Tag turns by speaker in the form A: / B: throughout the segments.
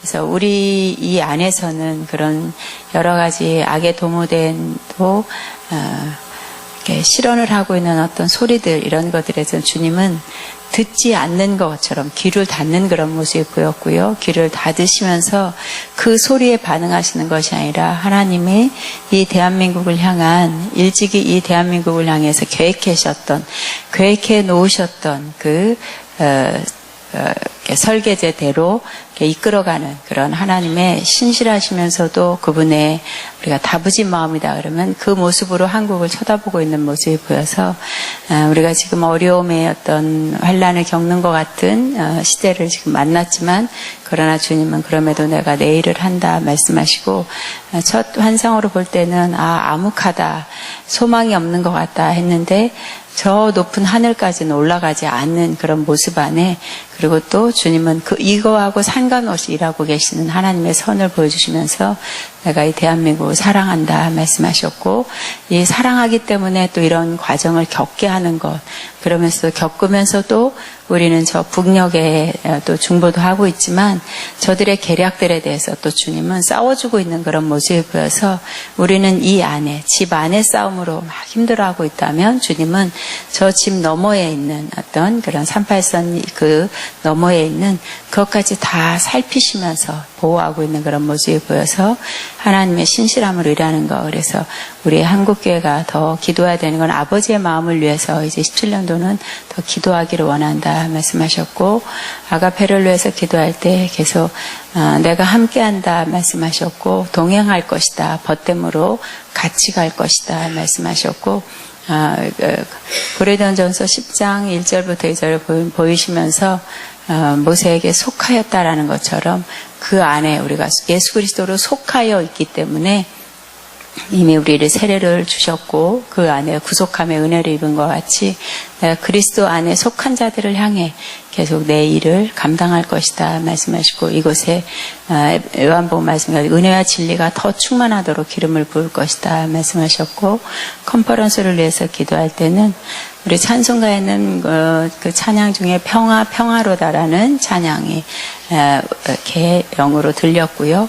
A: 그래서 우리 이 안에서는 그런 여러 가지 악의 도모된도 이렇게 실현을 하고 있는 어떤 소리들 이런 것들에서 주님은 듣지 않는 것처럼 귀를 닫는 그런 모습이 보였고요. 귀를 닫으시면서 그 소리에 반응하시는 것이 아니라 하나님이 이 대한민국을 향한 일찍이 이 대한민국을 향해서 계획해 놓으셨던 그 설계제대로 이끌어가는 그런 하나님의 신실하시면서도 그분의 우리가 다부진 마음이다 그러면 그 모습으로 한국을 쳐다보고 있는 모습이 보여서 우리가 지금 어려움의 어떤 환난을 겪는 것 같은 시대를 지금 만났지만 그러나 주님은 그럼에도 내가 내 일을 한다 말씀하시고 첫 환상으로 볼 때는 암흑하다 소망이 없는 것 같다 했는데 저 높은 하늘까지는 올라가지 않는 그런 모습 안에 그리고 또 주님은 이거하고 상관없이 일하고 계시는 하나님의 선을 보여주시면서 내가 이 대한민국을 사랑한다 말씀하셨고 이 사랑하기 때문에 또 이런 과정을 겪게 하는 것 그러면서 겪으면서도 우리는 저 북녘에 또 중보도 하고 있지만 저들의 계략들에 대해서 또 주님은 싸워주고 있는 그런 모습이 보여서 우리는 이 안에 집 안의 싸움으로 막 힘들어하고 있다면 주님은 저 집 너머에 있는 어떤 그런 38선 그 너머에 있는 그것까지 다 살피시면서 보호하고 있는 그런 모습이 보여서 하나님의 신실함으로 일하는 거 그래서 우리 한국교회가 더 기도해야 되는 건 아버지의 마음을 위해서 이제 17년도는 더 기도하기를 원한다 말씀하셨고 아가페를 위해서 기도할 때 계속 내가 함께한다 말씀하셨고 동행할 것이다 벗됨으로 같이 갈 것이다 말씀하셨고 고린도전서 10장 1절부터 2절을 보이시면서 모세에게 속하였다라는 것처럼 그 안에 우리가 예수 그리스도로 속하여 있기 때문에 이미 우리를 세례를 주셨고 그 안에 구속함의 은혜를 입은 것 같이 내가 그리스도 안에 속한 자들을 향해 계속 내 일을 감당할 것이다 말씀하시고 이곳에 요한복음 말씀하신 은혜와 진리가 더 충만하도록 기름을 부을 것이다 말씀하셨고 컨퍼런스를 위해서 기도할 때는 우리 찬송가에는 그 찬양 중에 평화로다라는 찬양이 이렇게 영어로 들렸고요.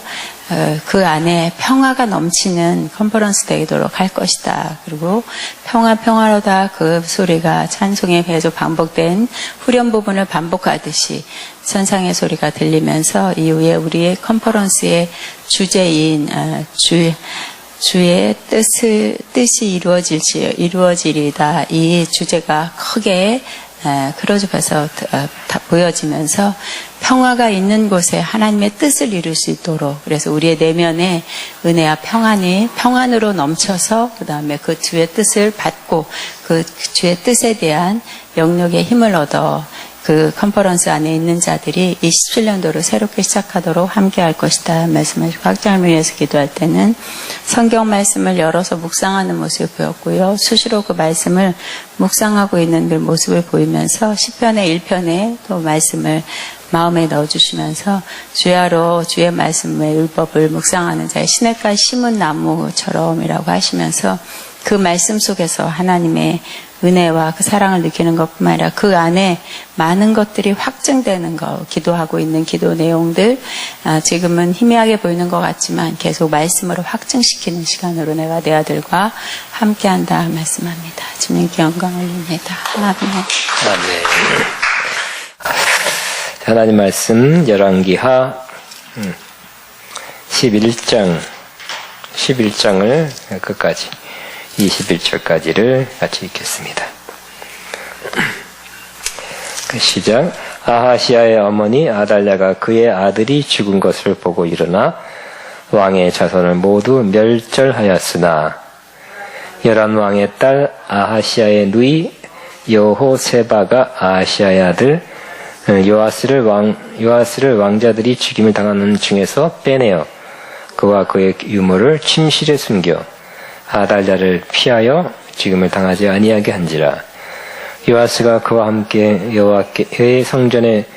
A: 그 안에 평화가 넘치는 컨퍼런스 되도록 할 것이다. 그리고 평화로다 그 소리가 찬송에 계속 반복된 후렴 부분을 반복하듯이 천상의 소리가 들리면서 이후에 우리의 컨퍼런스의 주제인 주의 뜻이 이루어지리다. 이 주제가 크게 그려져서 보여지면서 평화가 있는 곳에 하나님의 뜻을 이룰 수 있도록 그래서 우리의 내면에 은혜와 평안으로 넘쳐서 그 다음에 그 주의 뜻을 받고 그 주의 뜻에 대한 영역의 힘을 얻어 그 컨퍼런스 안에 있는 자들이 27년도를 새롭게 시작하도록 함께할 것이다 말씀하시고 확장을 위해서 기도할 때는 성경 말씀을 열어서 묵상하는 모습을 보였고요. 수시로 그 말씀을 묵상하고 있는 그 모습을 보이면서 시편의 1편에 또 말씀을 마음에 넣어주시면서 주야로 주의 말씀의 율법을 묵상하는 자의 시냇가에 심은 나무처럼이라고 하시면서 그 말씀 속에서 하나님의 은혜와 그 사랑을 느끼는 것뿐만 아니라 그 안에 많은 것들이 확증되는 것, 기도하고 있는 기도 내용들, 지금은 희미하게 보이는 것 같지만 계속 말씀으로 확증시키는 시간으로 내가 내 아들과 함께한다 말씀합니다. 주님께 영광을 올립니다. 아멘.
B: 하나님 말씀 열왕기하 11장을 끝까지 21절까지를 같이 읽겠습니다. 시작. 아하시아의 어머니 아달랴가 그의 아들이 죽은 것을 보고 일어나 왕의 자손을 모두 멸절하였으나 열한 왕의 딸 아하시아의 누이 여호세바가 아하시아의 아들 요아스를 왕자들이 죽임을 당하는 중에서 빼내어 그와 그의 유모를 침실에 숨겨 아달랴를 피하여 죽임을 당하지 아니하게 한지라. 요아스가 그와 함께 여호와의 성전에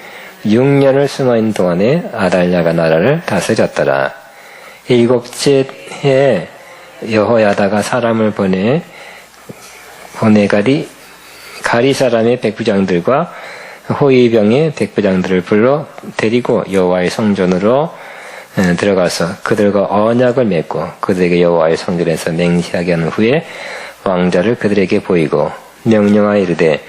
B: 6년을 숨어있는 동안에 아달랴가 나라를 다스렸더라. 7째 해에 여호야다가 사람을 보내 가리 사람의 백부장들과 호위병의 백부장들을 불러 데리고 여호와의 성전으로 들어가서 그들과 언약을 맺고 그들에게 여호와의 성전에서 맹세하게 한 후에 왕자를 그들에게 보이고 명령하여 이르되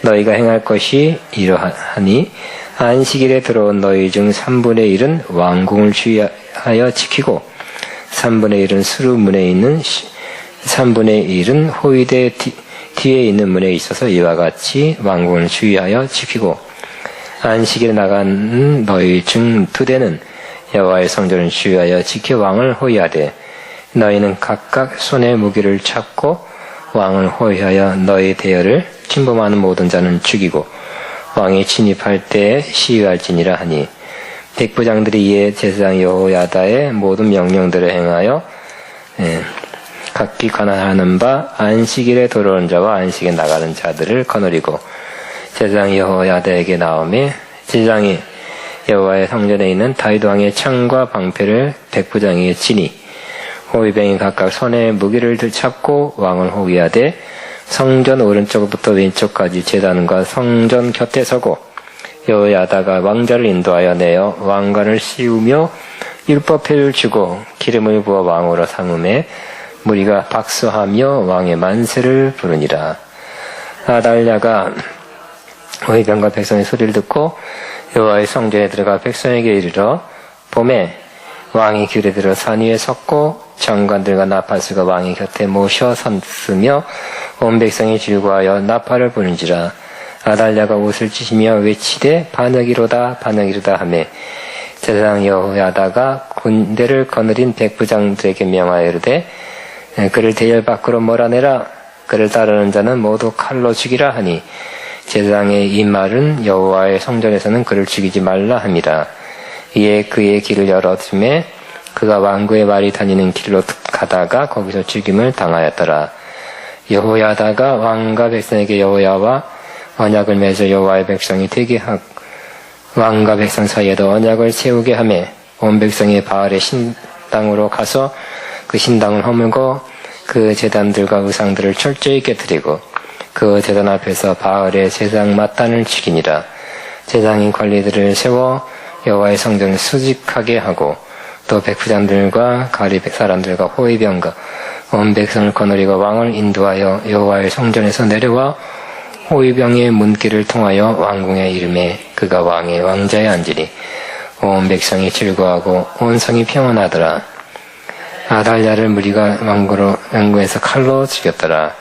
B: 너희가 행할 것이 이러하니 안식일에 들어온 너희 중 3분의 1은 왕궁을 주의하여 지키고 3분의 1은 수루문에 있는 3분의 1은 호위대 뒤에 있는 문에 있어서 이와 같이 왕궁을 주의하여 지키고 안식일에 나간 너희 중 2대는 여호와의 성전을 주의하여 지켜 왕을 호위하되 너희는 각각 손에 무기를 잡고 왕을 호위하여 너희 대열을 침범하는 모든 자는 죽이고 왕이 침입할 때에 시위할지니라 하니 백부장들이 이에 제사장 여호야다의 모든 명령들을 행하여 각기 관할하는 바 안식일에 들어온 자와 안식에 나가는 자들을 거느리고 제사장 여호야다에게 나오매 제사장이 여호와의 성전에 있는 다윗 왕의 창과 방패를 백부장에게 지니 호위병이 각각 손에 무기를 들잡고 왕을 호위하되 성전 오른쪽부터 왼쪽까지 제단과 성전 곁에 서고 여호야다가 왕자를 인도하여 내어 왕관을 씌우며 율법표를 주고 기름을 부어 왕으로 삼음에 무리가 박수하며 왕의 만세를 부르니라. 아달랴가 호위병과 백성의 소리를 듣고 여호와의 성전에 들어가 백성에게 이르러 봄에 왕이 귤에 들어 산 위에 섰고 장관들과 나팔수가 왕의 곁에 모셔 섰으며 온 백성이 즐거워하여 나팔을 부는지라. 아달랴가 옷을 찢으며 외치되 반역이로다 반역이로다 하매 제사장 여호야다가 군대를 거느린 백부장들에게 명하여 이르되 그를 대열 밖으로 몰아내라. 그를 따르는 자는 모두 칼로 죽이라 하니 제사장의 이 말은 여호와의 성전에서는 그를 죽이지 말라 함이라. 이에 그의 길을 열어줌에 그가 왕궁의 말이 다니는 길로 가다가 거기서 죽임을 당하였더라. 여호야다가 왕과 백성에게 여호야와 언약을 맺어 여호와의 백성이 되게 하고 왕과 백성 사이에도 언약을 세우게 하며 온 백성이 바알의 신당으로 가서 그 신당을 허물고 그 제단들과 우상들을 철저히 깨뜨리고 그 제단 앞에서 바알의 제사장 마탄을 죽이니라. 제사장인 관리들을 세워 여호와의 성전을 수직하게 하고 또 백부장들과 가리 사람들과 호위병과 온 백성을 거느리고 왕을 인도하여 여호와의 성전에서 내려와 호위병의 문길을 통하여 왕궁에 이르매 그가 왕의 왕자에 앉으니 온 백성이 즐거워하고 온 성이 평안하더라. 아달랴를 무리가 왕궁에서 칼로 죽였더라.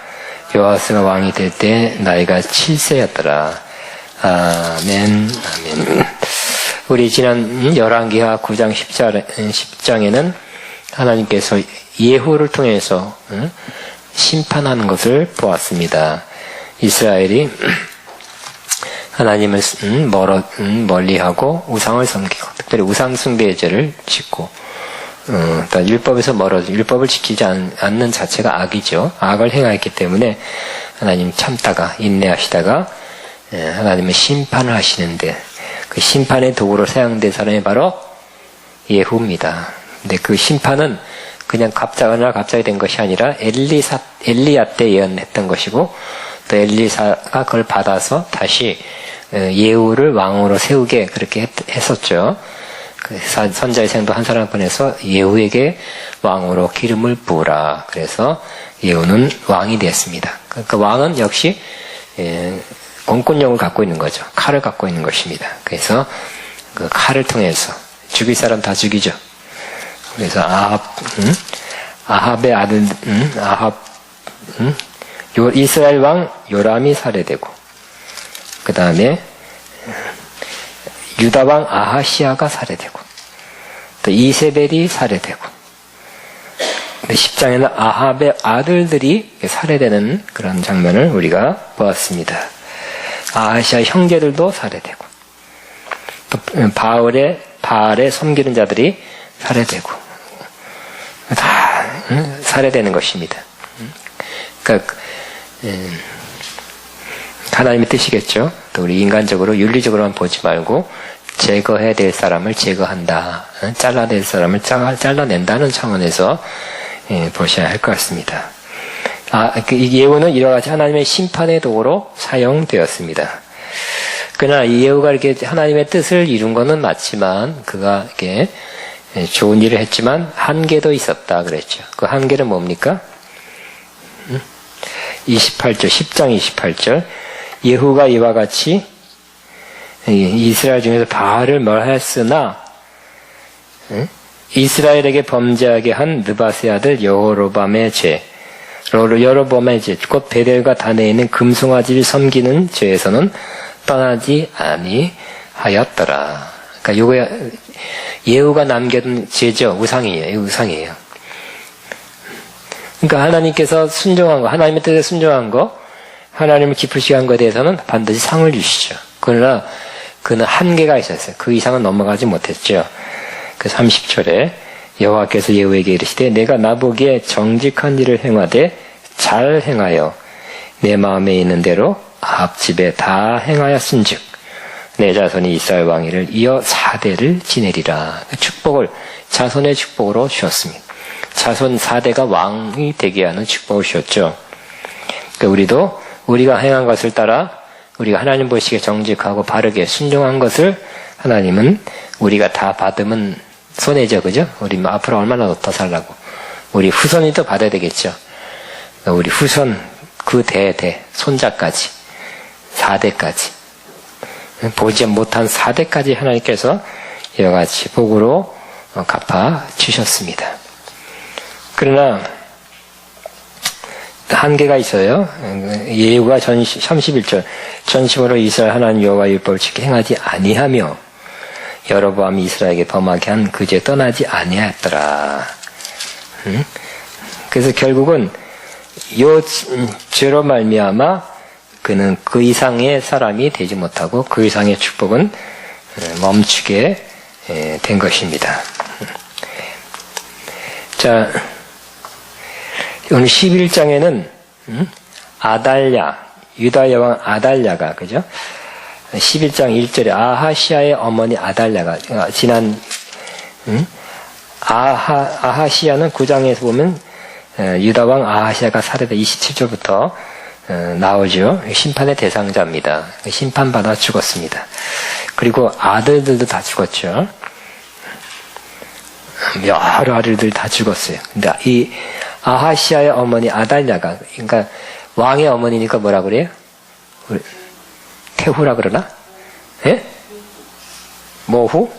B: 요아스가 왕이 될 때 나이가 7세였더라. 아멘. 아멘. 우리 지난 열왕기하 9장 10장에는 하나님께서 예후를 통해서 심판하는 것을 보았습니다. 이스라엘이 하나님을 멀리하고 우상을 섬기고 특별히 우상 숭배의 죄를 짓고 율법에서 멀어져 율법을 지키지 않는 자체가 악이죠. 악을 행하였기 때문에 하나님 참다가 인내하시다가 하나님은 심판을 하시는데 그 심판의 도구로 사용된 사람이 바로 예후입니다. 근데 그 심판은 그냥 갑자기 된 것이 아니라 엘리야 때 예언했던 것이고 또 엘리사가 그걸 받아서 다시 예후를 왕으로 세우게 그렇게 했었죠. 그 선자의 생도 한 사람 보내서 예후에게 왕으로 기름을 부으라. 그래서 예후는 왕이 되었습니다. 그러니까 왕은 역시 공권력을 갖고 있는 거죠. 칼을 갖고 있는 것입니다. 그래서 그 칼을 통해서 죽일 사람 다 죽이죠. 그래서 아합의 아들 이스라엘 왕 요람이 살해되고 그 다음에 유다 왕 아하시아가 살해되고 또 이세벨이 살해되고 10장에는 아합의 아들들이 살해되는 그런 장면을 우리가 보았습니다. 아하시아 형제들도 살해되고 또 바알의 섬기는 자들이 살해되고 다 살해되는 것입니다. 그러니까 하나님의 뜻이겠죠. 또 우리 인간적으로 윤리적으로만 보지 말고 제거해야 될 사람을 제거한다. 잘라낼 사람을 잘라낸다는 차원에서 보셔야 할 것 같습니다. 이 예후는 이와 같이 하나님의 심판의 도구로 사용되었습니다. 그러나 이 예후가 이렇게 하나님의 뜻을 이룬 것은 맞지만 그가 이렇게 좋은 일을 했지만 한계도 있었다 그랬죠. 그 한계는 뭡니까? 28절, 10장 28절. 예후가 이와 같이 이스라엘 중에서 바알을 멸하였으나 이스라엘에게 범죄하게 한 느바세 아들 여로보암의 죄, 곧 베델과 단에 있는 금송아지를 섬기는 죄에서는 떠나지 아니하였더라. 그러니까 요거 예후가 남겨둔 죄죠. 우상이에요. 우상이에요. 그러니까 하나님께서 순종한 거, 하나님의 뜻에 순종한 거, 하나님을 기쁘시게 한 것에 대해서는 반드시 상을 주시죠. 그러나 그는 한계가 있었어요. 그 이상은 넘어가지 못했죠. 그 30절에 여호와께서 예후에게 이르시되 내가 나보기에 정직한 일을 행하되 잘 행하여 내 마음에 있는 대로 아합 집에 다 행하였은즉 내 자손이 이스라엘 왕위를 이어 4대를 지내리라. 축복을 자손의 축복으로 주셨습니다. 자손 4대가 왕이 되게 하는 축복을 주셨죠. 그러니까 우리가 행한 것을 따라 우리가 하나님 보시기에 정직하고 바르게 순종한 것을 하나님은 우리가 다 받으면 손해죠. 그죠? 우리 앞으로 얼마나 더 살라고. 우리 후손이 또 받아야 되겠죠. 우리 후손 그 손자까지 4대까지 보지 못한 4대까지 하나님께서 이와 같이 복으로 갚아 주셨습니다. 그러나 한계가 있어요. 예후가 31절 전심으로 이스라엘 하나님 여호와 율법을 지켜 행하지 아니하며 여로보암이 이스라엘에게 범하게 한 그 죄 떠나지 아니하였더라. 그래서 결국은 요 죄로 말미암아 그는 그 이상의 사람이 되지 못하고 그 이상의 축복은 멈추게 된 것입니다. 자, 오늘 11장에는 아달랴, 유다 여왕 아달랴가, 그죠? 11장 1절에 아하시아의 어머니 아달랴가, 지난, 아하시아는 9장에서 보면 유다 왕 아하시아가 살해돼 27절부터 나오죠. 심판의 대상자입니다. 심판받아 죽었습니다. 그리고 아들들도 다 죽었죠. 여러 아들들 다 죽었어요. 근데 이 아하시아의 어머니 아달랴가, 그러니까 왕의 어머니니까 뭐라 그래요? 태후라 그러나? 예? 모후?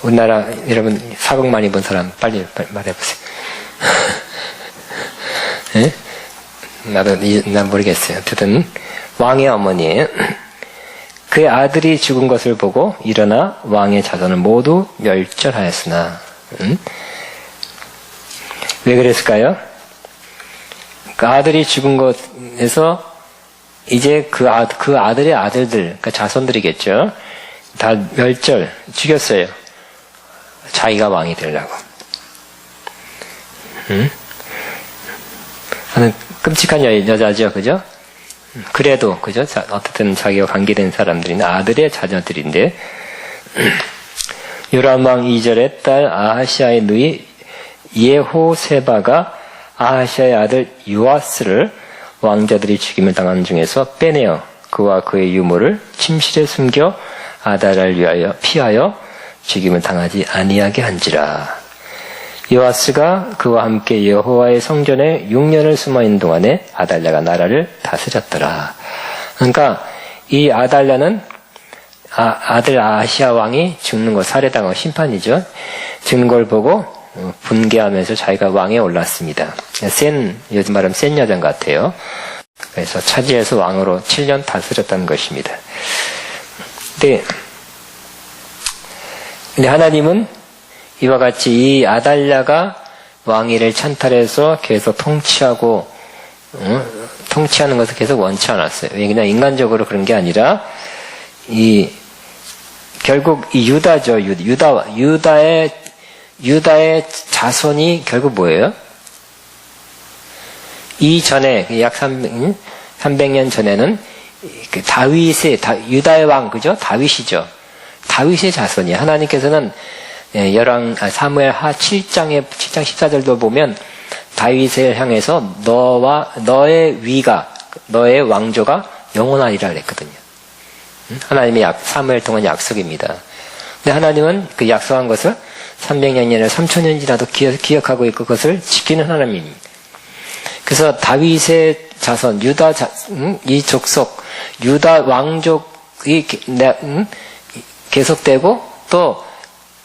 B: 우리나라 여러분 사극 많이 본 사람 빨리 말해보세요. 예? 난 모르겠어요. 어쨌든 왕의 어머니예요. 그의 아들이 죽은 것을 보고 일어나 왕의 자손을 모두 멸절하였으나 왜 그랬을까요? 그 아들이 죽은 것에서 이제 그 아들의 아들들, 그러니까 자손들이겠죠. 다 죽였어요. 자기가 왕이 되려고. 하는 끔찍한 여자죠, 그죠? 그래도, 그죠? 어쨌든 자기와 관계된 사람들인 아들의 자녀들인데, 요람 왕 2절의 딸 아하시아의 누이 예호세바가 아하시아의 아들 요아스를 왕자들이 죽임을 당한 중에서 빼내어 그와 그의 유모를 침실에 숨겨 아달랴를 피하여 죽임을 당하지 아니하게 한지라. 요아스가 그와 함께 여호와의 성전에 6년을 숨어있는 동안에 아달랴가 나라를 다스렸더라. 그러니까 이 아달랴는 아들 아하시아 왕이 죽는 거, 살해당하고 심판이죠. 죽는 걸 보고 분개하면서 자기가 왕에 올랐습니다. 요즘 말하면 센 여장 같아요. 그래서 차지해서 왕으로 7년 다스렸다는 것입니다. 근데 하나님은 이와 같이 이 아달랴가 왕위를 찬탈해서 계속 통치하는 것을 계속 원치 않았어요. 그냥 인간적으로 그런 게 아니라 결국 이 유다죠. 유다의 자손이 결국 뭐예요? 이전에 약 300년 전에는 유다의 왕, 그죠? 다윗이죠. 다윗의 자손이 하나님께서는 사무엘하 7장 14절도 보면 다윗을 향해서 너의 왕조가 영원하리라 그랬거든요. 하나님의 사무엘 통한 약속입니다. 근데 하나님은 그 약속한 것을 300년이 아니라 3000년 지나도 기억하고 있고 그것을 지키는 하나님입니다. 그래서 다윗의 자손, 이 족속, 유다 왕족이 계속되고 또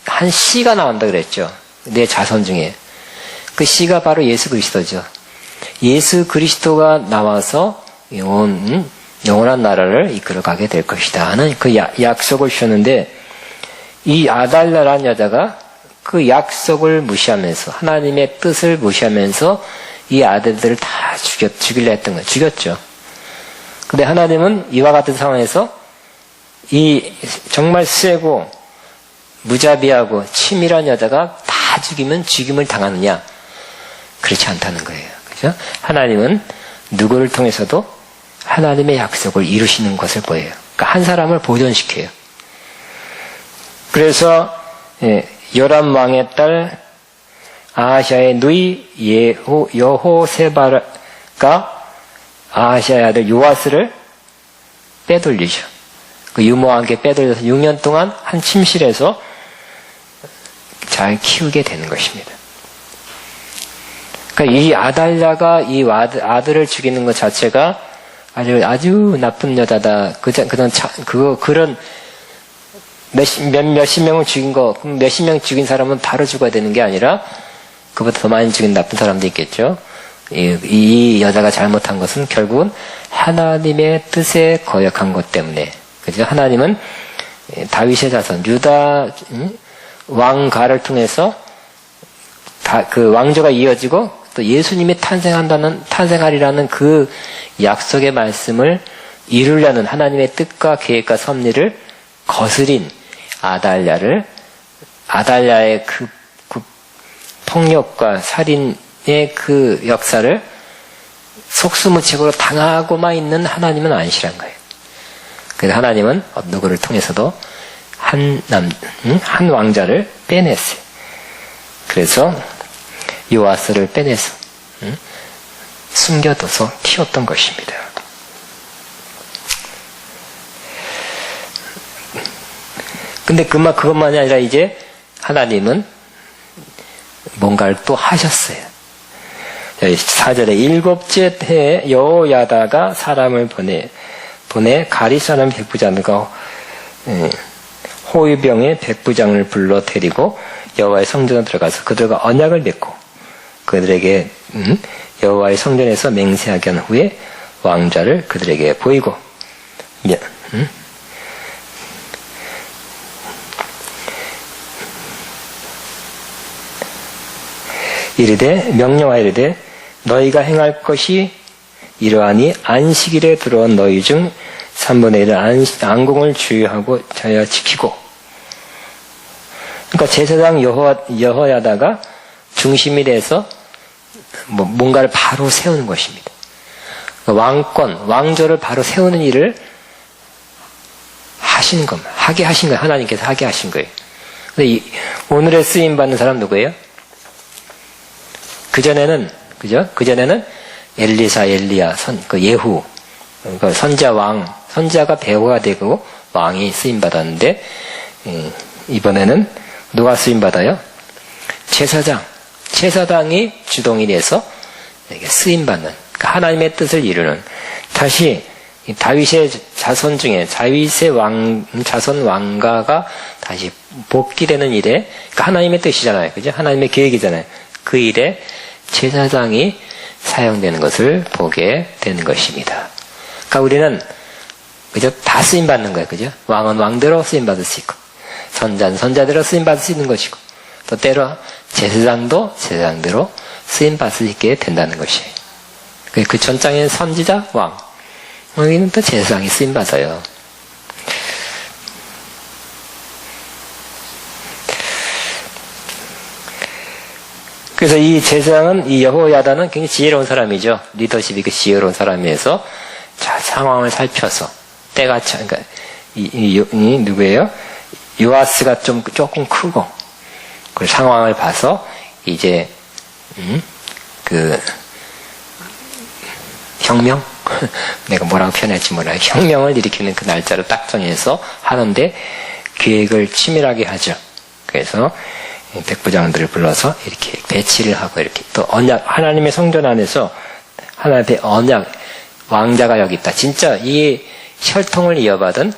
B: 한 씨가 나온다 그랬죠. 내 자손 중에. 그 씨가 바로 예수 그리스도죠. 예수 그리스도가 나와서 영원한 나라를 이끌어가게 될 것이다 하는 그 약속을 주셨는데, 이 아달랴라는 여자가 그 약속을 무시하면서, 하나님의 뜻을 무시하면서 이 아들들을 다 죽이려 했던 거예요. 죽였죠. 근데 하나님은 이와 같은 상황에서 이 정말 세고 무자비하고 치밀한 여자가 다 죽이면 죽임을 당하느냐? 그렇지 않다는 거예요. 그죠? 하나님은 누구를 통해서도 하나님의 약속을 이루시는 것을 보여요. 그러니까 한 사람을 보존시켜요. 그래서 요람 왕의 딸 아하시아의 누이 여호세바가 아하시아의 아들 요아스를 빼돌리죠. 그 유모와 함께 빼돌려서 6년 동안 한 침실에서 잘 키우게 되는 것입니다. 그러니까 이 아달랴가 이 아들을 죽이는 것 자체가 아주 나쁜 여자다. 그런 몇십 명을 죽인 몇십 명 죽인 사람은 바로 죽어야 되는 게 아니라 그보다 더 많이 죽인 나쁜 사람도 있겠죠. 이 여자가 잘못한 것은 결국은 하나님의 뜻에 거역한 것 때문에. 그죠? 하나님은 다윗의 자손, 유다 왕가를 통해서 그 왕조가 이어지고 또 예수님이 탄생하리라는 그 약속의 말씀을 이루려는 하나님의 뜻과 계획과 섭리를 거스린 아달랴의 그 폭력과 살인의 그 역사를 속수무책으로 당하고만 있는 하나님은 아니시란 거예요. 그래서 하나님은 누구를 통해서도 한 왕자를 빼냈어요. 그래서 요아스를 빼내서 숨겨둬서 키웠던 것입니다. 근데 그것만이 아니라 이제 하나님은 뭔가를 또 하셨어요. 4절에 7째 해에 여호야다가 사람을 보내 가리 사람 백부장과 호위병의 백부장을 불러 데리고 여호와의 성전에 들어가서 그들과 언약을 맺고 그들에게 여호와의 성전에서 맹세하게 한 후에 왕좌를 그들에게 보이고 명령하여 이르되 너희가 행할 것이 이러하니 안식일에 들어온 너희 중 3분의 1은 안공을 주의하고 자야 지키고. 그러니까 제사장 여호야다가 중심이 돼서 뭔가를 바로 세우는 것입니다. 왕조를 바로 세우는 일을 하시는 겁니다. 하게 하신 거예요. 하나님께서 하게 하신 거예요. 근데 오늘의 쓰임 받는 사람 누구예요? 그전에는 엘리사, 엘리야, 예후, 그러니까 선자가 배후가 되고 왕이 쓰임 받았는데, 이번에는 누가 쓰임 받아요? 제사장이 주동이 돼서 쓰임 받는, 그러니까 하나님의 뜻을 이루는, 다시 다윗의 자손 중에 다윗의 자손 왕가가 다시 복귀되는 일에, 그러니까 하나님의 뜻이잖아요, 그죠? 하나님의 계획이잖아요. 그 일에 제사장이 사용되는 것을 보게 되는 것입니다. 그러니까 우리는 그죠? 다 쓰임 받는 거예요, 그죠? 왕은 왕대로 쓰임 받을 수 있고, 선자는 선자대로 쓰임 받을 수 있는 것이고, 또 때로 제사장도 제사장대로 쓰임 받을 수 있게 된다는 것이에요. 그 전장의 선지자 왕, 여기는 또 제사장이 쓰임 받아요. 그래서 이 제사장은, 이 여호야다는 굉장히 지혜로운 사람이죠. 리더십이 그 지혜로운 사람이어서, 자, 상황을 살펴서, 그러니까, 누구예요? 요아스가 조금 크고, 그 상황을 봐서, 이제, 혁명? 내가 뭐라고 표현할지 몰라요. 혁명을 일으키는 그 날짜를 딱 정해서 하는데, 계획을 치밀하게 하죠. 그래서, 백부장들을 불러서 이렇게 배치를 하고 이렇게 또 언약 하나님의 성전 안에서 하나님의 언약 왕자가 여기 있다. 진짜 이 혈통을 이어받은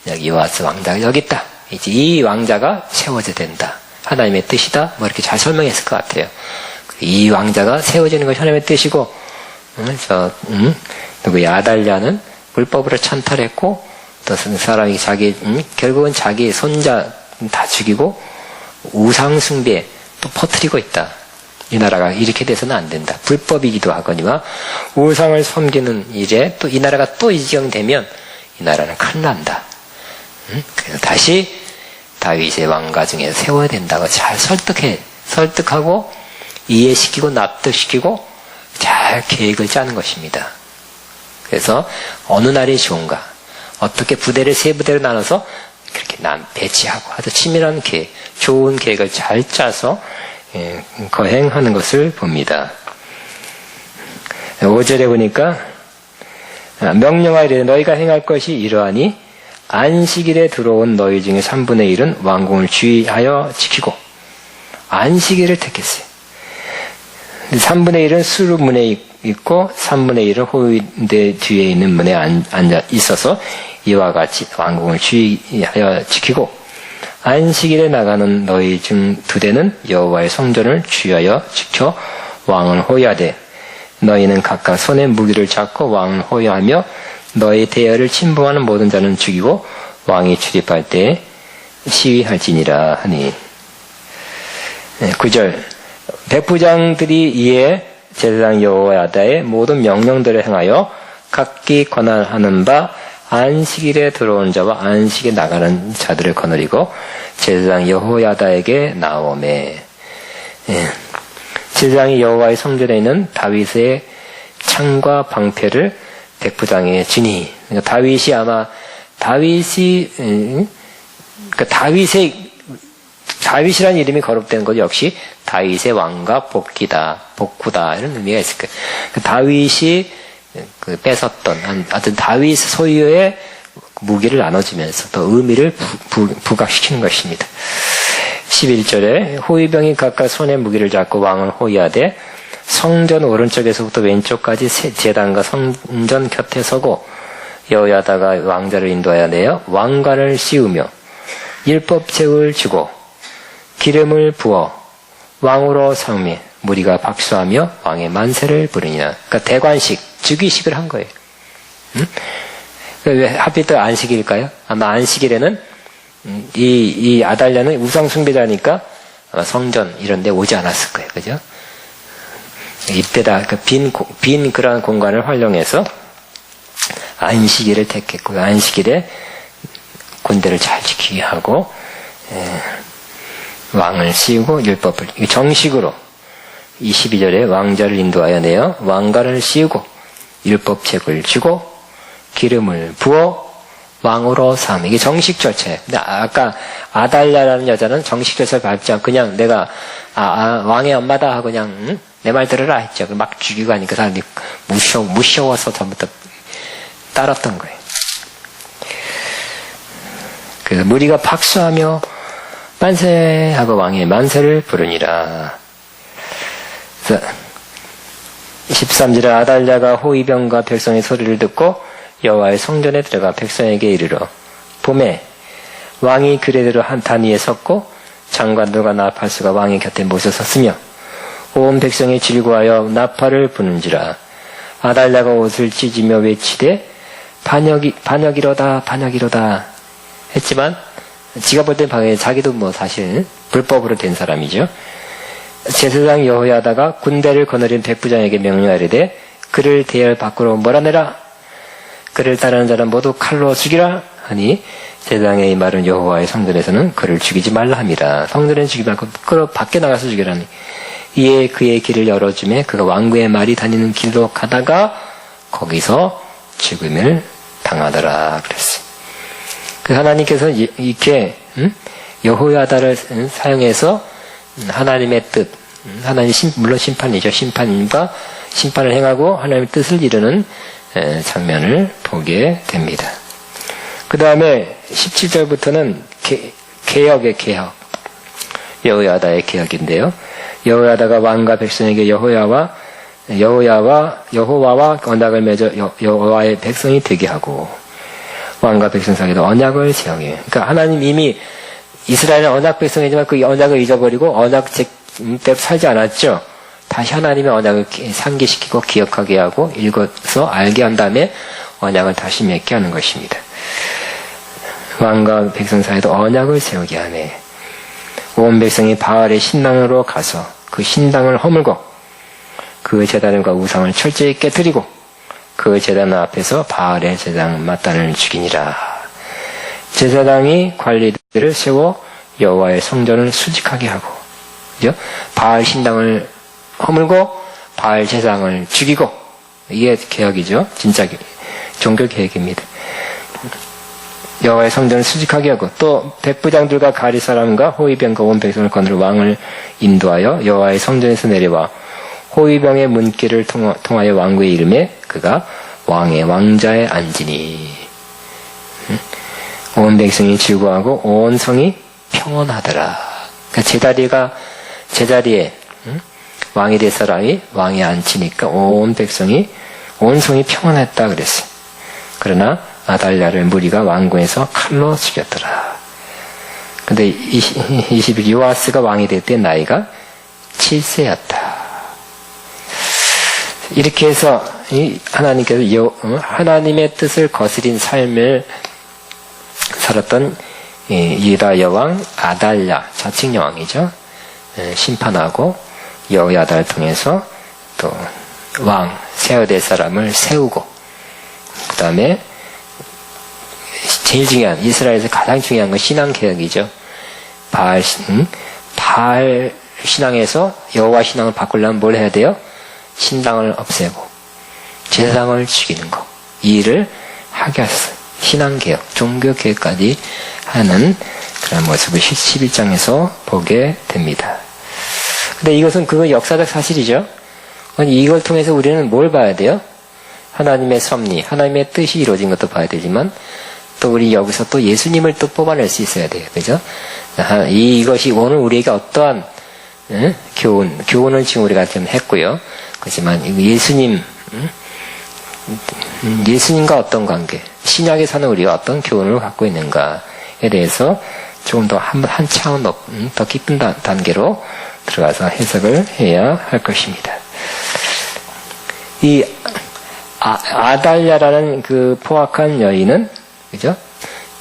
B: 여기 요아스 왕자가 여기 있다. 이제 이 왕자가 세워져야 된다. 하나님의 뜻이다. 뭐 이렇게 잘 설명했을 것 같아요. 이 왕자가 세워지는 것이 하나님의 뜻이고, 누구 아달랴는 불법으로 찬탈했고, 또 사람이 결국은 자기 손자 다 죽이고 우상 숭배 또 퍼뜨리고 있다. 이 나라가 이렇게 돼서는 안 된다. 불법이기도 하거니와 우상을 섬기는 일에 또 이 나라가 또 이 지경 되면 이 나라는 큰일 난다. 그래서 다시 다윗의 왕가 중에 세워야 된다고 잘 설득하고 이해시키고 납득시키고 잘 계획을 짜는 것입니다. 그래서 어느 날이 좋은가, 어떻게 부대를 세 부대로 나눠서 그렇게 배치하고 아주 치밀한 계획, 좋은 계획을 잘 짜서 거행하는 것을 봅니다. 5절에 보니까 명령하이르되 너희가 행할 것이 이러하니 안식일에 들어온 너희 중에 3분의 1은 왕궁을 주의하여 지키고, 안식일을 택했어요. 3분의 1은 수루문에 있고 3분의 1은 호위대 뒤에 있는 문에 앉아 있어서 이와 같이 왕궁을 주의하여 지키고, 안식일에 나가는 너희 중 2대는 여호와의 성전을 주의하여 지켜 왕을 호위하되, 너희는 각각 손에 무기를 잡고 왕을 호위하며 너희 대열을 침범하는 모든 자는 죽이고 왕이 출입할 때 시위할지니라 하니. 9절 백부장들이 이에 제사장 여호야다의 모든 명령들을 행하여 각기 권한하는 바 안식일에 들어온 자와 안식에 나가는 자들을 거느리고 제사장 여호야다에게 나오매. 제사장이 여호와의 성전에 있는 다윗의 창과 방패를 백부장에 주니. 그러니까 다윗이 아마 다윗이라는 이름이 거듭된 것 역시 다윗의 왕과 복구다 이런 의미가 있을 거예요. 다윗이 뺏었던 하여튼 다윗 소유의 무기를 나눠주면서 또 의미를 부각시키는 것입니다. 11절에 호위병이 각각 손에 무기를 잡고 왕을 호위하되 성전 오른쪽에서부터 왼쪽까지 제단과 성전 곁에 서고 여호야다가 왕자를 인도하여 내어 왕관을 씌우며 율법책을 주고 기름을 부어 왕으로 삼으며 무리가 박수하며 왕의 만세를 부르니라. 그러니까 대관식, 즉위식을 한 거예요. 왜 하필 또 안식일일까요? 아마 안식일에는 이 아달랴는 우상 숭배자니까 아마 성전 이런 데 오지 않았을 거예요. 그죠? 이때다 빈 그러한 공간을 활용해서 안식일을 택했고, 안식일에 군대를 잘 지키게 하고 왕을 씌우고 율법을 정식으로 22절에 왕자를 인도하여 내어 왕관을 씌우고 율법책을 주고 기름을 부어 왕으로 삼. 이게 정식 절차예요. 근데 아까 아달랴라는 여자는 정식 절차를 밟지 않고 그냥 내가 왕의 엄마다 하고 그냥 내 말 들으라 했죠. 막 죽이고 하니까 사람들이 무서워서 전부터 따랐던 거예요. 그래서 무리가 박수하며 만세하고 왕의 만세를 부르니라. 13절에 아달랴가 호위병과 백성의 소리를 듣고 여호와의 성전에 들어가 백성에게 이르러 봄에 왕이 그레대로 한 단위에 섰고 장관들과 나팔수가 왕의 곁에 모여 섰으며 온 백성이 즐거워하여 나팔을 부는지라. 아달랴가 옷을 찢으며 외치되 반역이로다 했지만 지가 볼 땐 자기도 뭐 사실 불법으로 된 사람이죠. 제사장 여호야다가 군대를 거느린 백부장에게 명령하리되 그를 대열 밖으로 몰아내라. 그를 따르는 자는 모두 칼로 죽이라 하니 제사장의 이 말은 여호와의 성전에서는 그를 죽이지 말라 함이라. 성전에는 죽이지 말고 그를 밖에 나가서 죽이라니. 이에 그의 길을 열어주매 그가 왕궁의 말이 다니는 길로 가다가 거기서 죽음을 당하더라 그랬어요. 그 하나님께서 이렇게 여호야다를 사용해서 하나님의 뜻, 하나님 물론 심판이죠. 심판과 심판을 행하고 하나님의 뜻을 이루는 장면을 보게 됩니다. 그 다음에 17절부터는 개혁의 개혁. 여호야다의 계약인데요. 여호야다가 왕과 백성에게 여호와와 언약을 맺어 여호와의 백성이 되게 하고 왕과 백성 사이에도 언약을 세우게. 그러니까 하나님 이미 이스라엘은 언약 백성이지만 그 언약을 잊어버리고 언약대로 살지 않았죠. 다시 하나님의 언약을 상기시키고 기억하게 하고 읽어서 알게 한 다음에 언약을 다시 맺게 하는 것입니다. 왕과 백성 사이에도 언약을 세우게 하네. 온 백성이 바알의 신당으로 가서 그 신당을 허물고 그 제단과 우상을 철저히 깨뜨리고 그 제단 앞에서 바알의 제단 마단을 죽이니라. 제사장이 관리들을 세워 여호와의 성전을 수직하게 하고, 그죠? 바알 신당을 허물고 바알 제사장을 죽이고, 이게 개혁이죠. 진짜 종교 개혁입니다. 여호와의 성전을 수직하게 하고 또 백부장들과 가리 사람과 호위병과 온 백성을 거느려 왕을 인도하여 여호와의 성전에서 내려와 호위병의 문길을 통하여 왕국에 이르매 그가 왕의 왕자에 앉으니 온 백성이 즐거워하고 온 성이 평온하더라. 그러니까 제자리에 왕이 될 사람이 왕에 앉히니까 온 백성이 온 성이 평온했다 그랬어요. 그러나 아달랴를 무리가 왕궁에서 칼로 죽였더라. 근데 20일 요아스가 왕이 될 때 나이가 7세였다. 이렇게 해서 하나님께서 하나님의 뜻을 거스린 삶을 살았던 유다 여왕 아달랴, 자칭 여왕이죠. 심판하고 여호야다를 통해서 또 왕, 세워야 될 사람을 세우고 그 다음에 제일 중요한, 이스라엘에서 가장 중요한 건 신앙개혁이죠. 바알 신앙에서 여호와 신앙을 바꾸려면 뭘 해야 돼요? 신당을 없애고 제사장을 죽이는 거, 이 일을 하게 하셨어요. 신앙개혁, 종교개혁까지 하는 그런 모습을 11장에서 보게 됩니다. 근데 이것은 그건 역사적 사실이죠. 이걸 통해서 우리는 뭘 봐야 돼요? 하나님의 섭리, 하나님의 뜻이 이루어진 것도 봐야 되지만 또 우리 여기서 또 예수님을 또 뽑아낼 수 있어야 돼요. 그죠? 이것이 오늘 우리에게 어떠한 교훈을 지금 우리가 좀 했고요. 그렇지만 예수님과 어떤 관계, 신약에 사는 우리가 어떤 교훈을 갖고 있는가에 대해서 조금 더 한 차원 더 깊은 단계로 들어가서 해석을 해야 할 것입니다. 이 아달랴라는 그 포악한 여인은, 그죠?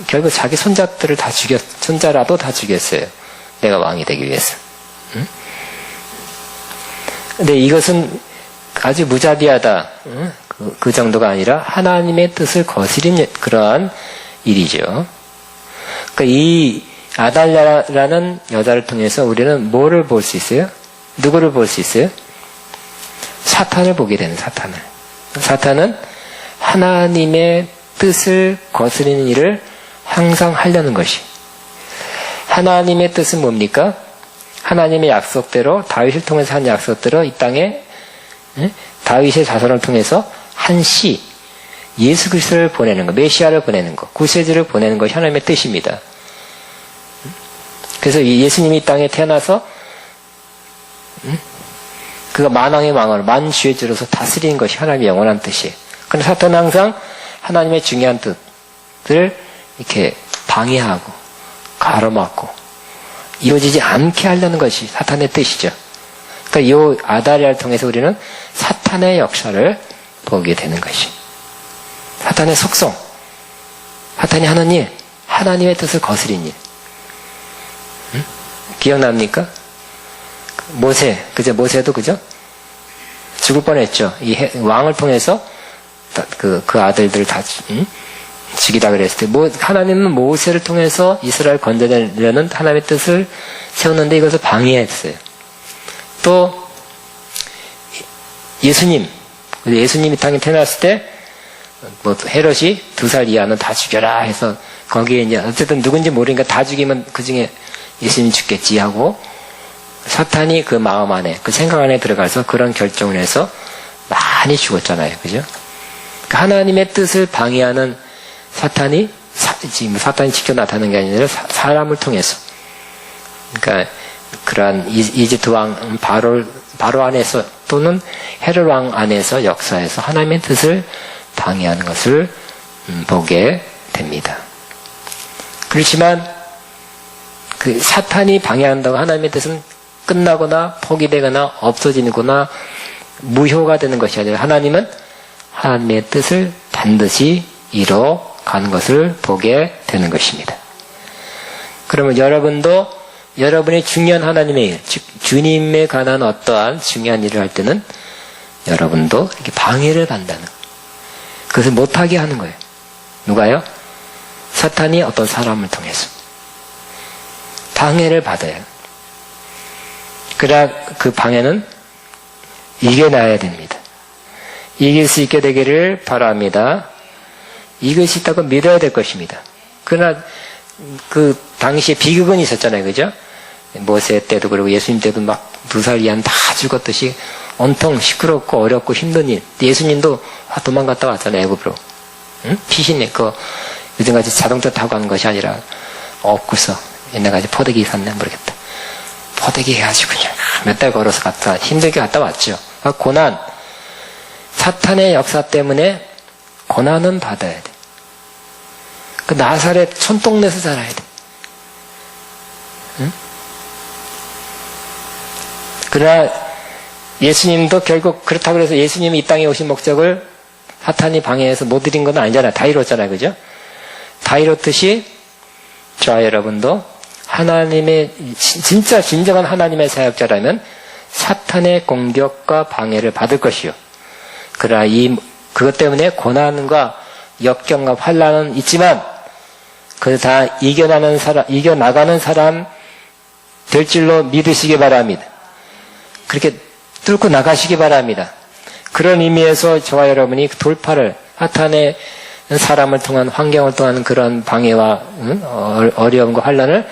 B: 결국 자기 손자들을 다 손자라도 다 죽였어요. 내가 왕이 되기 위해서. 근데 이것은 아주 무자비하다. 그 정도가 아니라 하나님의 뜻을 거스린 그러한 일이죠. 그러니까 이 아달랴라는 여자를 통해서 우리는 뭐를 볼 수 있어요? 누구를 볼 수 있어요? 사탄을 보게 되는, 사탄을. 사탄은 하나님의 뜻을 거스리는 일을 항상 하려는 것이. 하나님의 뜻은 뭡니까? 하나님의 약속대로, 다윗을 통해서 한 약속대로 이 땅에 다윗의 자손을 통해서 한 씨, 예수 그리스도를 보내는 것, 메시아를 보내는 것, 구세주를 보내는 것이 하나님의 뜻입니다. 그래서 예수님이 이 땅에 태어나서 그가 만왕의 왕을 만주의 주로서 다스리는 것이 하나님의 영원한 뜻이에요. 그런데 사탄은 항상 하나님의 중요한 뜻을 이렇게 방해하고 가로막고 이루어지지 않게 하려는 것이 사탄의 뜻이죠. 그러니까 이 아달랴를 통해서 우리는 사탄의 역사를 보게 되는 것이. 사탄의 속성. 사탄이 하나님의 뜻을 거스린 일. 기억납니까? 모세도 그죠? 죽을 뻔했죠. 이 왕을 통해서 그 아들들을 다 죽이다 그랬을 때, 하나님은 모세를 통해서 이스라엘 건져내려는 하나님의 뜻을 세웠는데 이것을 방해했어요. 또 예수님이 땅에 태어났을 때 헤롯이 2살 이하는 다 죽여라 해서 거기에 이제 어쨌든 누군지 모르니까 다 죽이면 그 중에 예수님이 죽겠지 하고 사탄이 그 마음 안에, 그 생각 안에 들어가서 그런 결정을 해서 많이 죽었잖아요. 그죠? 그러니까 하나님의 뜻을 방해하는 사탄이 지금 사탄이 직접 나타나는 게 아니라 사람을 통해서. 그러니까 그러한 이집트 왕 바로 안에서 또는 헤롯 왕 안에서 역사에서 하나님의 뜻을 방해하는 것을 보게 됩니다. 그렇지만 그 사탄이 방해한다고 하나님의 뜻은 끝나거나 포기되거나 없어지거나 무효가 되는 것이 아니라 하나님은 하나님의 뜻을 반드시 이뤄가는 것을 보게 되는 것입니다. 그러면 여러분도 여러분의 중요한 하나님의 일, 즉 주님에 관한 어떠한 중요한 일을 할 때는 여러분도 이렇게 방해를 받는다는 거예요. 그것을 못하게 하는 거예요. 누가요? 사탄이 어떤 사람을 통해서 방해를 받아요. 그러나 그 방해는 이겨나야 됩니다. 이길 수 있게 되기를 바랍니다. 이길 수 있다고 믿어야 될 것입니다. 그러나 그 당시에 비극은 있었잖아요. 그죠? 모세 때도 그리고 예수님 때도 막 2살 이하는 다 죽었듯이 온통 시끄럽고 어렵고 힘든 일. 예수님도 도망갔다 왔잖아요. 애굽으로. 응? 피신이 요즘같이 자동차 타고 가는 것이 아니라 엎고서 옛날같이 포대기 샀네 모르겠다. 포대기 해가지고 그냥 몇 달 걸어서 갔다 힘들게 갔다 왔죠. 고난, 사탄의 역사 때문에 고난은 받아야 돼. 그 나사렛 촌동네에서 살아야 돼. 응? 그러나 예수님도 결국 그렇다고 해서 예수님이 이 땅에 오신 목적을 사탄이 방해해서 못 이룬 건 아니잖아요. 다 이뤘잖아요. 그죠? 다 이뤘듯이 저와 여러분도 하나님의 진짜 진정한 하나님의 사역자라면 사탄의 공격과 방해를 받을 것이요. 그러나 그것 때문에 고난과 역경과 환난은 있지만 그걸 다 이겨나가는 사람 될 줄로 믿으시기 바랍니다. 그렇게 뚫고 나가시기 바랍니다. 그런 의미에서 저와 여러분이 돌파를 사탄의 사람을 통한 환경을 통한 그런 방해와 어려움과 환난을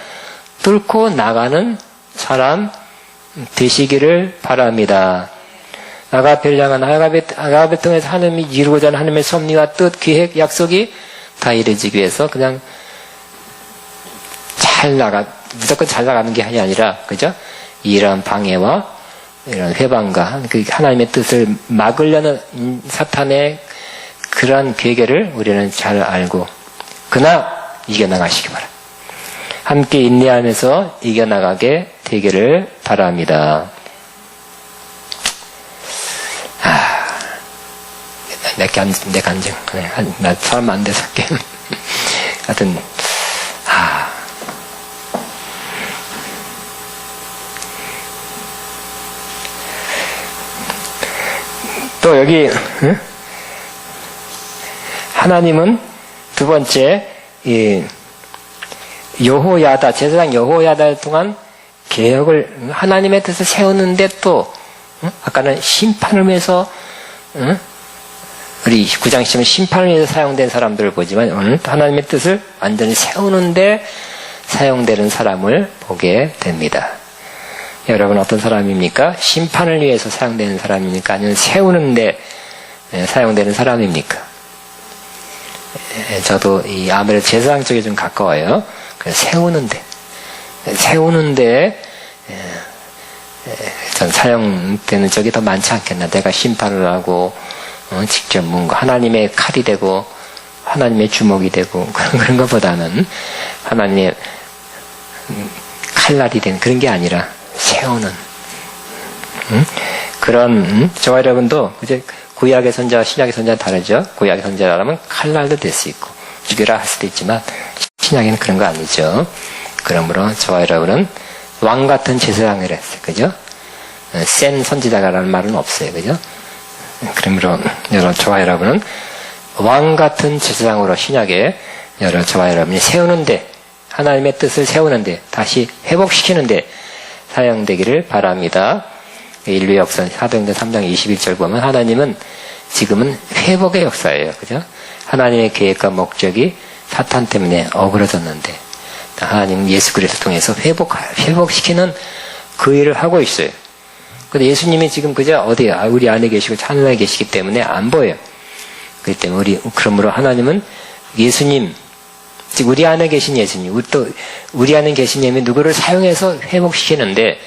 B: 뚫고 나가는 사람 되시기를 바랍니다. 아가페를 향한 아가페 통해서 하나님이 이루고자 하는 하나님의 섭리와 뜻, 계획, 약속이 다 이루어지기 위해서 그냥 무조건 잘 나가는 게 아니라, 그죠? 이러한 방해와 이런 회방과 그 하나님의 뜻을 막으려는 사탄의 그러한 괴계를 우리는 잘 알고, 그러나 이겨나가시기 바랍니다. 함께 인내하면서 이겨나가게 되기를 바랍니다. 내 간증. 나 사람 안 돼서 할게. 하여튼, 또 여기, 하나님은 두 번째, 여호야다, 제사장 여호야다를 통한 개혁을, 하나님의 뜻을 세우는데 또, 아까는 심판을 위해서, 우리 9장 시점은 심판을 위해서 사용된 사람들을 보지만 오늘 하나님의 뜻을 완전히 세우는데 사용되는 사람을 보게 됩니다. 여러분 어떤 사람입니까? 심판을 위해서 사용되는 사람입니까? 아니면 세우는데 사용되는 사람입니까? 저도 이 아무래도 제사장 쪽에 좀 가까워요. 그래서 세우는데 전 사용되는 쪽이 더 많지 않겠나. 내가 심판을 하고 직접 뭔가 하나님의 칼이 되고 하나님의 주먹이 되고 그런 것보다는 하나님의 칼날이 된 그런 게 아니라 세우는 그런 저와 여러분도 이제 구약의 선자와 신약의 선자는 다르죠. 구약의 선자라면 칼날도 될 수 있고 죽여라 할 수도 있지만 신약에는 그런 거 아니죠. 그러므로 저와 여러분은 왕 같은 제사장을 했어요. 그죠? 센 선지자라는 말은 없어요. 그죠? 그러므로 저와 여러분은 왕 같은 제사장으로 신약에 저와 여러분이 세우는데 하나님의 뜻을 세우는데 다시 회복시키는데 사용되기를 바랍니다. 인류 역사 사도행전 3장 21절 보면 하나님은 지금은 회복의 역사예요. 그죠? 하나님의 계획과 목적이 사탄 때문에 어그러졌는데 하나님은 예수 그리스도 통해서 회복시키는 그 일을 하고 있어요. 근데 예수님이 지금 그저 어디야? 우리 안에 계시고 하늘에 계시기 때문에 안 보여요. 그렇기 때문에 그러므로 하나님은 예수님 즉 우리 안에 계신 예수님, 또 우리 안에 계신 예수님이 누구를 사용해서 회복시키는데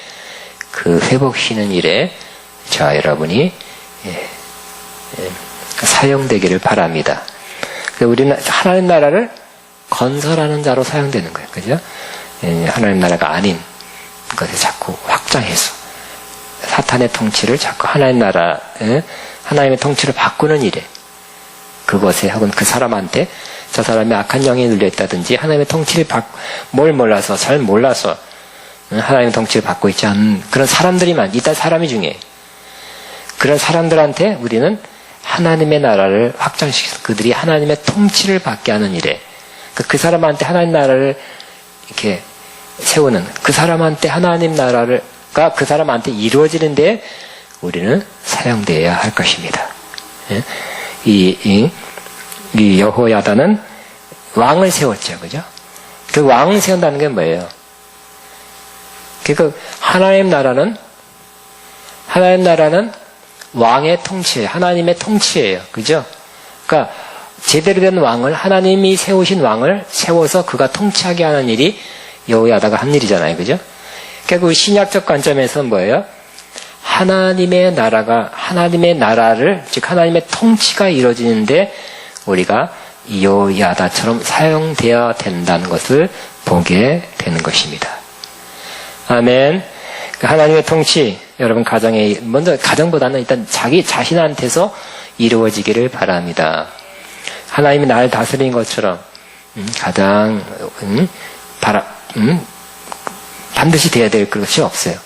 B: 그 회복시키는 일에 자 여러분이 사용되기를 바랍니다. 우리는 하나님 나라를 건설하는 자로 사용되는 거예요. 그죠? 하나님 나라가 아닌 것을 자꾸 확장해서 사탄의 통치를 자꾸 하나님 나라, 하나님의 통치를 바꾸는 일에 그것에 혹은 그 사람한테 저 사람이 악한 영에 눌려있다든지 하나님의 통치를 뭘 몰라서 잘 몰라서 하나님의 통치를 받고 있지 않은 그런 사람들이만 일단 사람이 중요해요. 그런 사람들한테 우리는 하나님의 나라를 확장시켜서 그들이 하나님의 통치를 받게 하는 일에 그 사람한테 하나님 나라를 이렇게 세우는 그 사람한테 하나님 나라가 그 사람한테 이루어지는데 우리는 사용되어야 할 것입니다. 이 여호야다는 왕을 세웠죠, 그죠? 그 왕을 세운다는 게 뭐예요? 그러니까 하나님 나라는 왕의 통치예요. 하나님의 통치예요, 그죠? 그러니까 제대로 된 왕을 하나님이 세우신 왕을 세워서 그가 통치하게 하는 일이 여호야다가 한 일이잖아요, 그죠? 그러니까 그 신약적 관점에서는 뭐예요? 하나님의 나라를 즉 하나님의 통치가 이루어지는데 우리가 여호야다처럼 사용되어야 된다는 것을 보게 되는 것입니다. 아멘. 하나님의 통치, 여러분 가정에 먼저 가정보다는 일단 자기 자신한테서 이루어지기를 바랍니다. 하나님이 나를 다스리는 것처럼 가장 반드시 돼야 될 것이 없어요.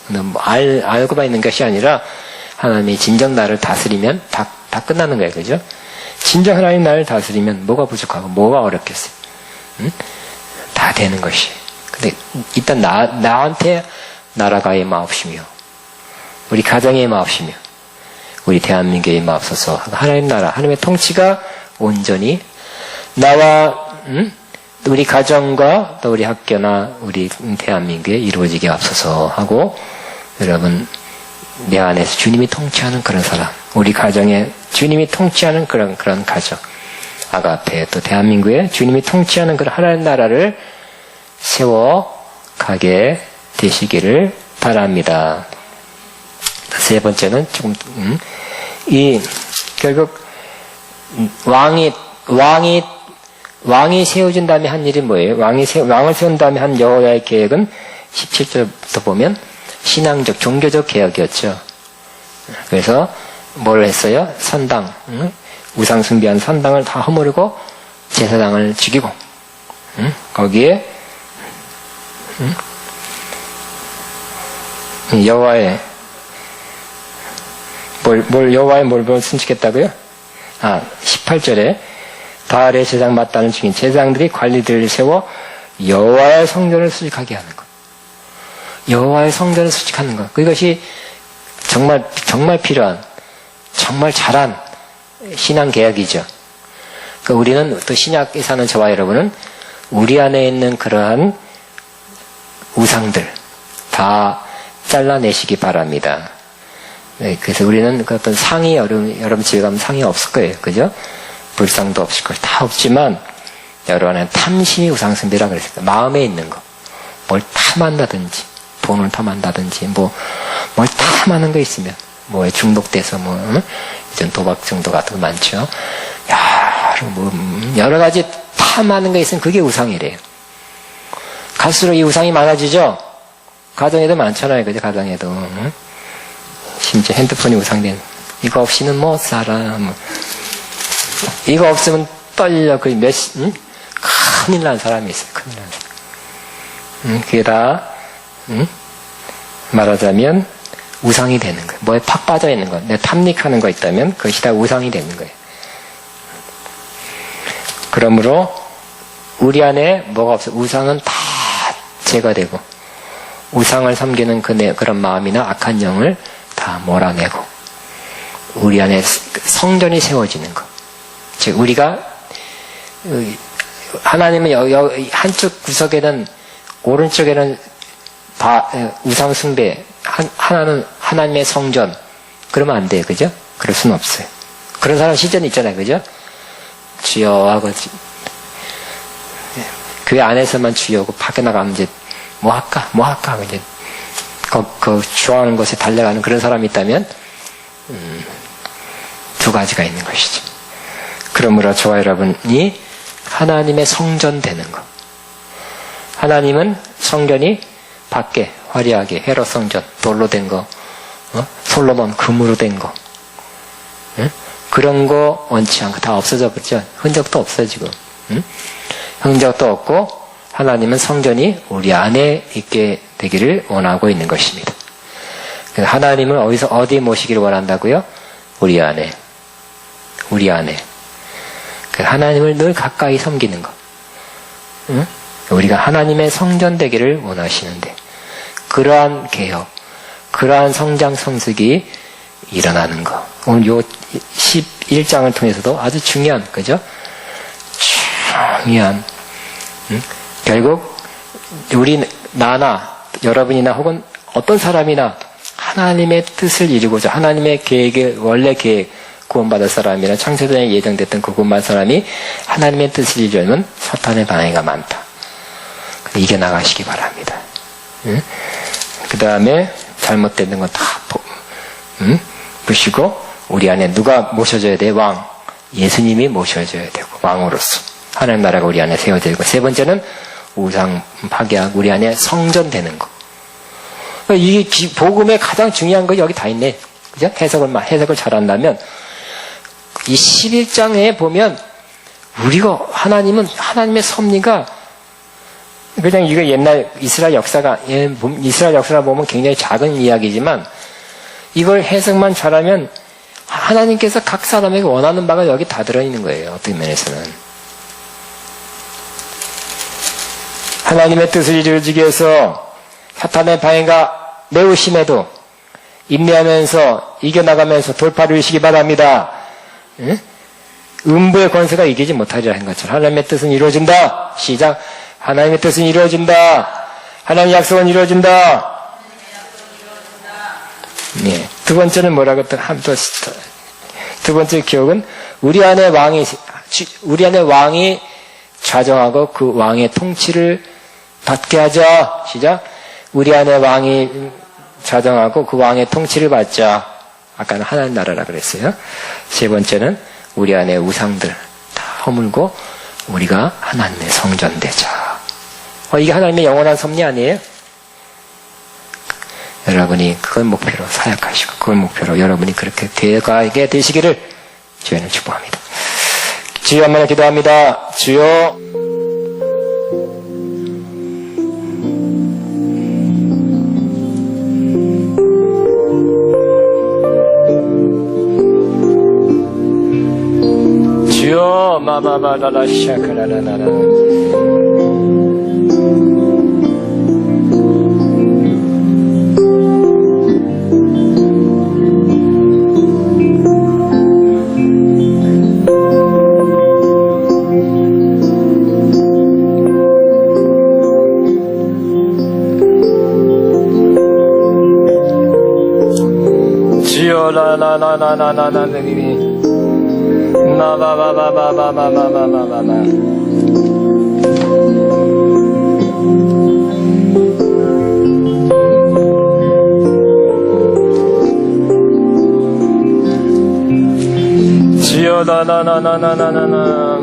B: 알고만 있는 것이 아니라 하나님이 진정 나를 다스리면 다 끝나는 거예요, 그죠? 진정 하나님 나를 다스리면 뭐가 부족하고 뭐가 어렵겠어요? 다 되는 것이. 근데 일단 나한테 나라가 임하옵시며 우리 가정에 임하옵시며 우리 대한민국에 임하옵소서. 하나님 나라, 하나님의 통치가 온전히 나와 우리 가정과 또 우리 학교나 우리 대한민국에 이루어지게 앞서서 하고 여러분 내 안에서 주님이 통치하는 그런 사람, 우리 가정에 주님이 통치하는 그런 가정, 아가페 또 대한민국에 주님이 통치하는 그런 하나님 나라를 세워가게 되시기를 바랍니다. 세 번째는 조금 결국 왕이 세워진 다음에 한 일이 뭐예요? 왕을 세운 다음에 한 여호야의 계획은 17절부터 보면 신앙적, 종교적 개혁이었죠. 그래서 뭘 했어요? 선당, 우상 숭배한 선당을 다 허무르고 제사장을 죽이고, 거기에 여호와의 뭘 순직했다고요? 18절에 바알의 제사장 마따는 중인 제사장들이 관리들을 세워 여호와의 성전을 수직하게 하는 것. 여호와의 성전을 수직하는 것. 그것이 정말 필요한, 정말 잘한 신앙 개혁이죠. 그러니까 우리는 또 신약에 사는 저와 여러분은 우리 안에 있는 그러한 우상들 다 잘라내시기 바랍니다. 네, 그래서 우리는 그 어떤 상이 여러분 집에 가면 상이 없을 거예요. 그죠? 불상도 없을 거예요. 다 없지만 여러분은 탐심이 우상숭배라 그랬어요. 마음에 있는 거. 뭘 탐한다든지 돈을 탐한다든지 뭘 탐하는 거 있으면 뭐에 중독돼서 이전 도박 중독 같은 거 많죠. 여러 가지 탐하는 거 있으면 그게 우상이래요. 갈수록 이 우상이 많아지죠. 가정에도 많잖아요. 그죠? 가정에도. 심지어 핸드폰이 우상된 이거 없이는 못 살아. 이거 없으면 떨려. 큰일 난 사람이 있어요. 큰일 난 사람. 그게 다 말하자면 우상이 되는 거예요. 뭐에 팍 빠져 있는 거. 내가 탐닉하는 거 있다면 그것이 다 우상이 되는 거예요. 그러므로 우리 안에 뭐가 없어요. 우상은 다 제거되고 우상을 섬기는 그런 마음이나 악한 영을 다 몰아내고 우리 안에 성전이 세워지는 것. 즉 우리가 하나님은 한쪽 구석에는 오른쪽에는 우상 숭배, 하나는 하나님의 성전. 그러면 안 돼요, 그죠? 그럴 수는 없어요. 그런 사람 시전이 있잖아요, 그죠? 주여 하고 교회 안에서만 주여고 밖에 나가면 이제 뭐 할까 하고 이제 그 좋아하는 것에 달려가는 그런 사람이 있다면 두 가지가 있는 것이죠. 그러므로 저와 여러분이 하나님의 성전 되는 것. 하나님은 성전이 밖에 화려하게 헤롯 성전 돌로 된 거, 솔로몬 금으로 된 거, 그런 거 원치 않고 다 없어져 버렸죠. 흔적도 없어 지금. 흔적도 없고 하나님은 성전이 우리 안에 있게 되기를 원하고 있는 것입니다. 하나님은 어디 모시기를 원한다고요? 우리 안에. 하나님을 늘 가까이 섬기는 것. 우리가 하나님의 성전 되기를 원하시는데 그러한 개혁, 그러한 성장 성숙이 일어나는 것. 오늘 요 11장을 통해서도 아주 중요한, 그죠? 중요한, 결국 나나 여러분이나 혹은 어떤 사람이나 하나님의 뜻을 이루고자 하나님의 계획의 원래 계획, 구원받을 사람이나 창세전에 예정됐던 그 구원받을 사람이 하나님의 뜻을 이루려면 사탄의 방해가 많다. 이겨나가시기 바랍니다. 그 다음에 잘못된 건 다 부시고 우리 안에 누가 모셔져야 돼? 왕. 예수님이 모셔져야 되고 왕으로서 하나님 나라가 우리 안에 세워져야 되고, 세 번째는 우상 파괴하고 우리 안에 성전되는 거. 이게 복음의 가장 중요한 거 여기 다 있네. 그죠? 해석을 잘한다면 이 11장에 보면 우리가 하나님의 섭리가 그냥 이거 옛날 이스라엘 역사가 보면 굉장히 작은 이야기지만 이걸 해석만 잘하면 하나님께서 각 사람에게 원하는 바가 여기 다 들어있는 거예요. 어떤 면에서는 하나님의 뜻을 이루어지기 위해서 사탄의 방해가 매우 심해도 인내하면서 이겨나가면서 돌파를 이루시기 바랍니다. 음부의 권세가 이기지 못하리라 한 것처럼 하나님의 뜻은 이루어진다. 시작. 하나님의 뜻은 이루어진다. 하나님의 약속은 이루어진다. 네. 두 번째는 뭐라고 두 번째 기억은 우리 안에 왕이 좌정하고 그 왕의 통치를 받게 하자. 시작. 우리 안에 왕이 좌정하고 그 왕의 통치를 받자. 아까는 하나님 나라라 그랬어요. 세 번째는 우리 안에 우상들 다 허물고 우리가 하나님의 성전 되자. 이게 하나님의 영원한 섭리 아니에요? 여러분이 그걸 목표로 사역하시고 그걸 목표로 여러분이 그렇게 되어가게 되시기를 주여는 축복합니다. 주여 한번 기도합니다. 주여 주여 마마바라라 샤카라라라라 주여 라라라라라라라라리 마바바바바바바바바바바바 주여 라라라라라라라라